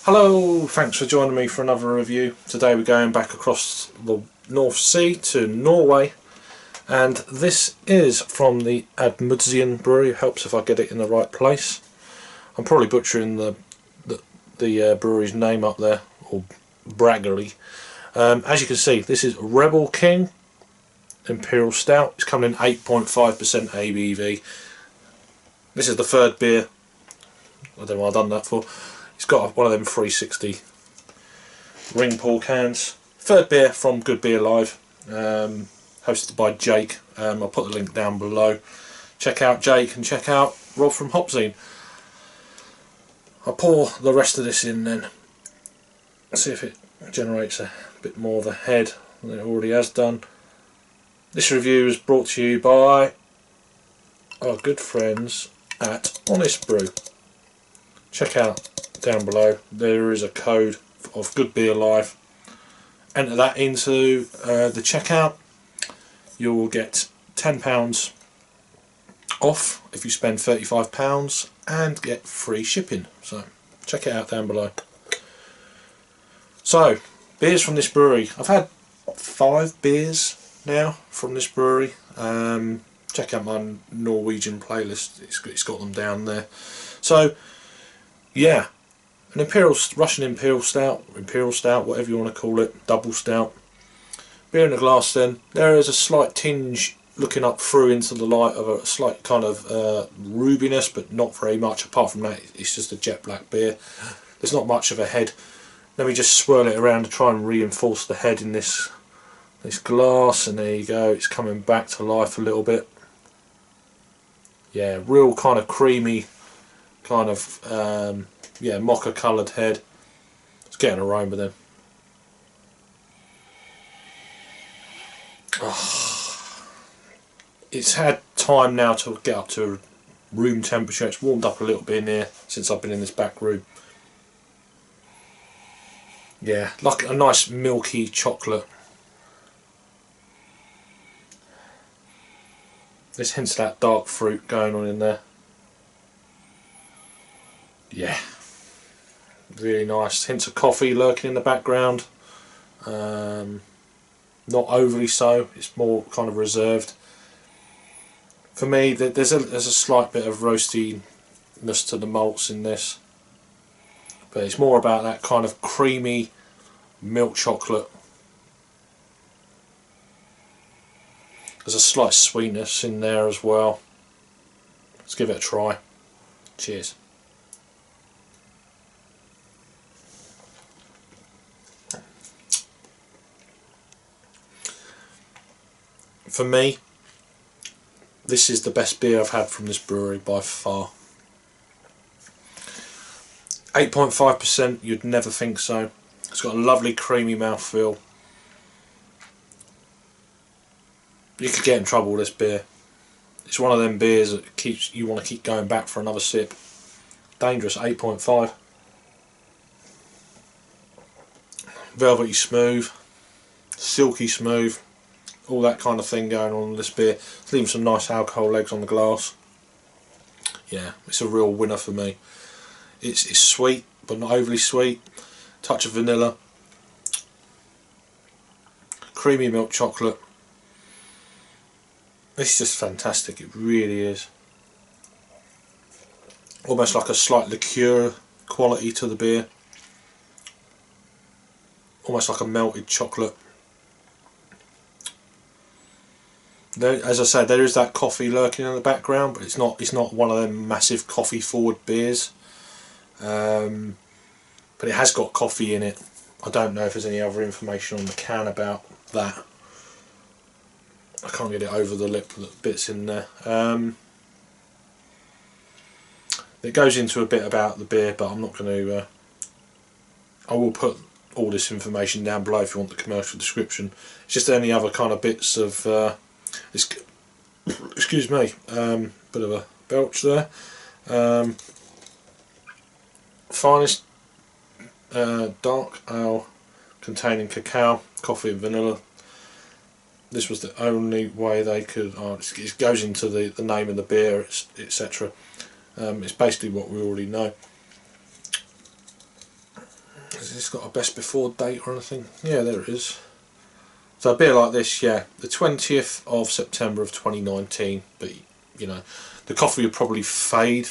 Hello, thanks for joining me for another review. Today we're going back across the North Sea to Norway, and this is from the Amundsen Brewery. Helps if I get it in the right place. I'm probably butchering the brewery's name up there, or Brewery. As you can see, this is Rebel King Imperial Stout. It's coming in 8.5% ABV. This is the third beer. I don't know what I've done that for. It's got one of them 360 ring pull cans. Third beer from GOODBEERLIVE, hosted by Jake. I'll put the link down below. Check out Jake and check out Rob from Hopzine. I'll pour the rest of this in then. See if it generates a bit more of a head than it already has done. This review is brought to you by our good friends at Honest Brew. Check out down below, there is a code of GOODBEERLIVE. Enter that into the checkout. You will get £10 off if you spend £35 and get free shipping. So check it out down below. So beers from this brewery. I've had 5 beers now from this brewery. Check out my Norwegian playlist, it's got them down there. So yeah, an Russian Imperial Stout, whatever you want to call it, double stout. Beer in a glass then. There is a slight tinge looking up through into the light of a slight kind of rubiness, but not very much. Apart from that, it's just a jet black beer. There's not much of a head. Let me just swirl it around to try and reinforce the head in this glass, and there you go, it's coming back to life a little bit. Yeah, real kind of creamy, kind of yeah, mocha coloured head. Let's get an aroma then. Oh, it's had time now to get up to room temperature. It's warmed up a little bit in here since I've been in this back room. Yeah, like a nice milky chocolate. There's hints of that dark fruit going on in there. Yeah, really nice. Hints of coffee lurking in the background. Not overly so. It's more kind of reserved. For me, there's a slight bit of roastiness to the malts in this, but it's more about that kind of creamy milk chocolate. There's a slight sweetness in there as well. Let's give it a try. Cheers. For me, this is the best beer I've had from this brewery by far. 8.5%, you'd never think so. It's got a lovely creamy mouthfeel. You could get in trouble with this beer. It's one of them beers that you want to keep going back for another sip. Dangerous. 8.5. Velvety smooth, silky smooth, all that kind of thing going on in this beer. It's leaving some nice alcohol legs on the glass. Yeah, it's a real winner for me. It's sweet, but not overly sweet. Touch of vanilla. Creamy milk chocolate. It's just fantastic, it really is. Almost like a slight liqueur quality to the beer. Almost like a melted chocolate. There, as I said, there is that coffee lurking in the background, but it's not one of them massive coffee forward beers. But it has got coffee in it. I don't know if there's any other information on the can about that. I can't get it over the lip bits in there. It goes into a bit about the beer, but I'm not going to. I will put all this information down below if you want the commercial description. It's just any other kind of bits of. Excuse me, bit of a belch there. Finest dark ale containing cacao, coffee and vanilla. This was the only way they could. It goes into the name of the beer, etc. It's basically what we already know. Has this got a best before date or anything? Yeah, there it is. So a beer like this, yeah, the 20th of September of 2019, but you know, the coffee will probably fade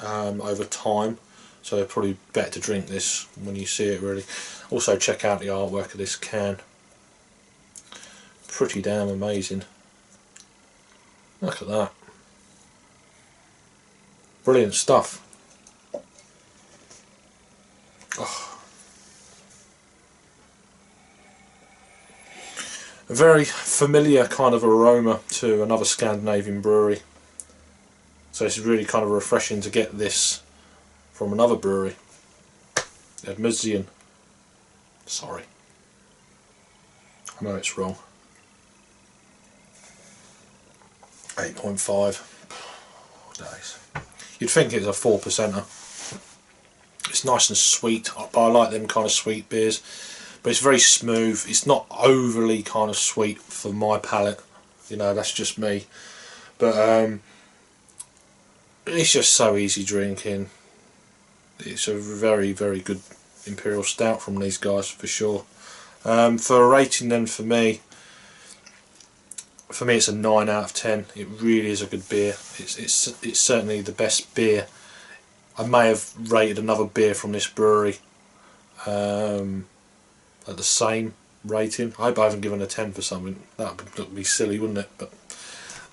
over time, so it's probably better to drink this when you see it really. Also check out the artwork of this can. Pretty damn amazing. Look at that. Brilliant stuff. Oh. A very familiar kind of aroma to another Scandinavian brewery. So it's really kind of refreshing to get this from another brewery. Amundsen. Sorry. I know it's wrong. 8.5. Days. You'd think it's a 4%er. It's nice and sweet, but I like them kind of sweet beers. But it's very smooth. It's not overly kind of sweet for my palate. You know, that's just me. But it's just so easy drinking. It's a very, very good Imperial Stout from these guys for sure. For a rating then for me it's a 9 out of 10. It really is a good beer. It's certainly the best beer. I may have rated another beer from this brewery at the same rating. I hope I haven't given a 10 for something. That would be silly, wouldn't it? But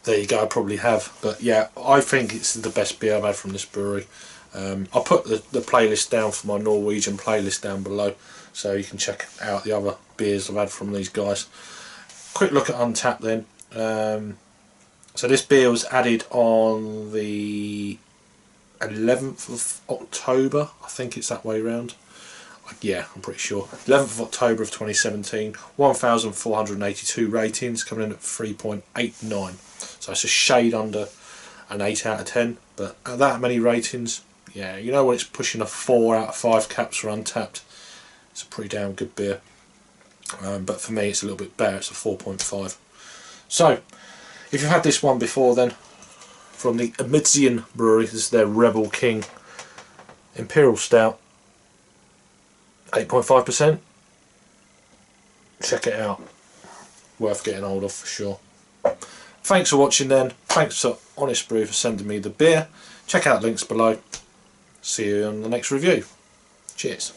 there you go, I probably have. But yeah, I think it's the best beer I've had from this brewery. I'll put the playlist down for my Norwegian playlist down below, so you can check out the other beers I've had from these guys. Quick look at Untapped then. So this beer was added on the 11th of October, I think it's that way round. Yeah, I'm pretty sure. 11th of October of 2017, 1,482 ratings, coming in at 3.89. So it's a shade under an 8 out of 10, but at that many ratings, yeah, you know when it's pushing a 4 out of 5 caps for Untapped, it's a pretty damn good beer. But for me it's a little bit better, it's a 4.5. So, if you've had this one before then, from the Amundsen Brewery, this is their Rebel King Imperial Stout, 8.5%. Check it out. Worth getting hold of for sure. Thanks for watching then. Thanks to Honest Brew for sending me the beer. Check out links below. See you on the next review. Cheers.